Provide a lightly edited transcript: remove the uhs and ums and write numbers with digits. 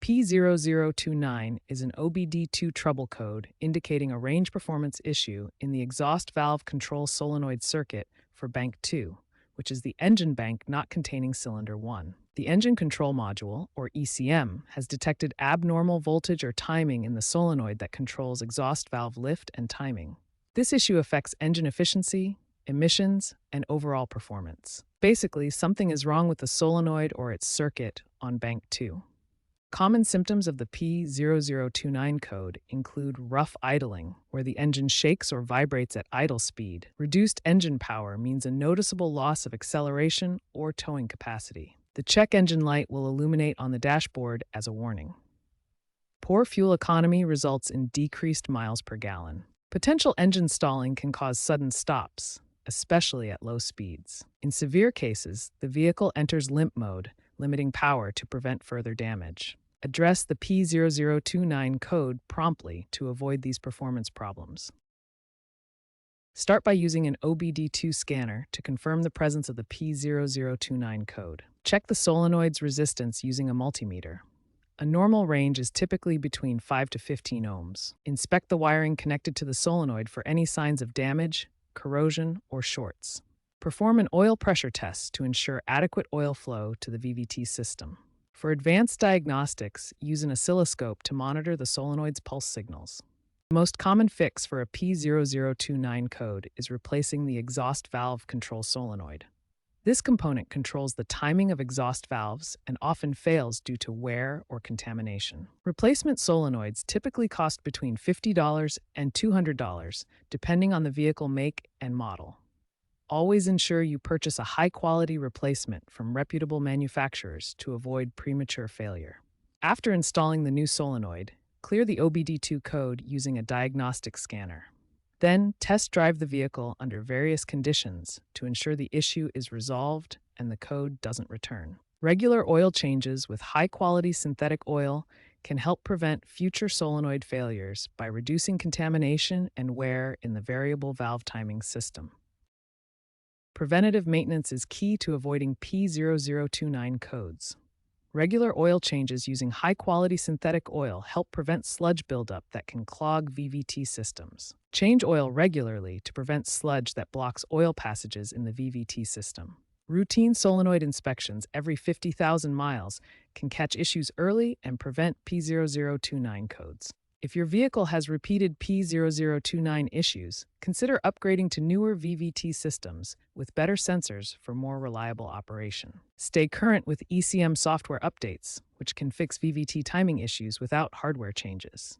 P0029 is an OBD2 trouble code indicating a range performance issue in the exhaust valve control solenoid circuit for bank 2, which is the engine bank not containing cylinder 1. The engine control module, or ECM, has detected abnormal voltage or timing in the solenoid that controls exhaust valve lift and timing. This issue affects engine efficiency, emissions, and overall performance. Basically, something is wrong with the solenoid or its circuit on bank 2. Common symptoms of the P0029 code include rough idling, where the engine shakes or vibrates at idle speed. Reduced engine power means a noticeable loss of acceleration or towing capacity. The check engine light will illuminate on the dashboard as a warning. Poor fuel economy results in decreased miles per gallon. Potential engine stalling can cause sudden stops, especially at low speeds. In severe cases, the vehicle enters limp mode, limiting power to prevent further damage. Address the P0029 code promptly to avoid these performance problems. Start by using an OBD2 scanner to confirm the presence of the P0029 code. Check the solenoid's resistance using a multimeter. A normal range is typically between 5 to 15 ohms. Inspect the wiring connected to the solenoid for any signs of damage, corrosion, or shorts. Perform an oil pressure test to ensure adequate oil flow to the VVT system. For advanced diagnostics, use an oscilloscope to monitor the solenoid's pulse signals. The most common fix for a P0029 code is replacing the exhaust valve control solenoid. This component controls the timing of exhaust valves and often fails due to wear or contamination. Replacement solenoids typically cost between $50 and $200, depending on the vehicle make and model. Always ensure you purchase a high-quality replacement from reputable manufacturers to avoid premature failure. After installing the new solenoid, clear the OBD2 code using a diagnostic scanner. Then, test drive the vehicle under various conditions to ensure the issue is resolved and the code doesn't return. Regular oil changes with high-quality synthetic oil can help prevent future solenoid failures by reducing contamination and wear in the variable valve timing system. Preventative maintenance is key to avoiding P0029 codes. Regular oil changes using high-quality synthetic oil help prevent sludge buildup that can clog VVT systems. Change oil regularly to prevent sludge that blocks oil passages in the VVT system. Routine solenoid inspections every 50,000 miles can catch issues early and prevent P0029 codes. If your vehicle has repeated P0029 issues, consider upgrading to newer VVT systems with better sensors for more reliable operation. Stay current with ECM software updates, which can fix VVT timing issues without hardware changes.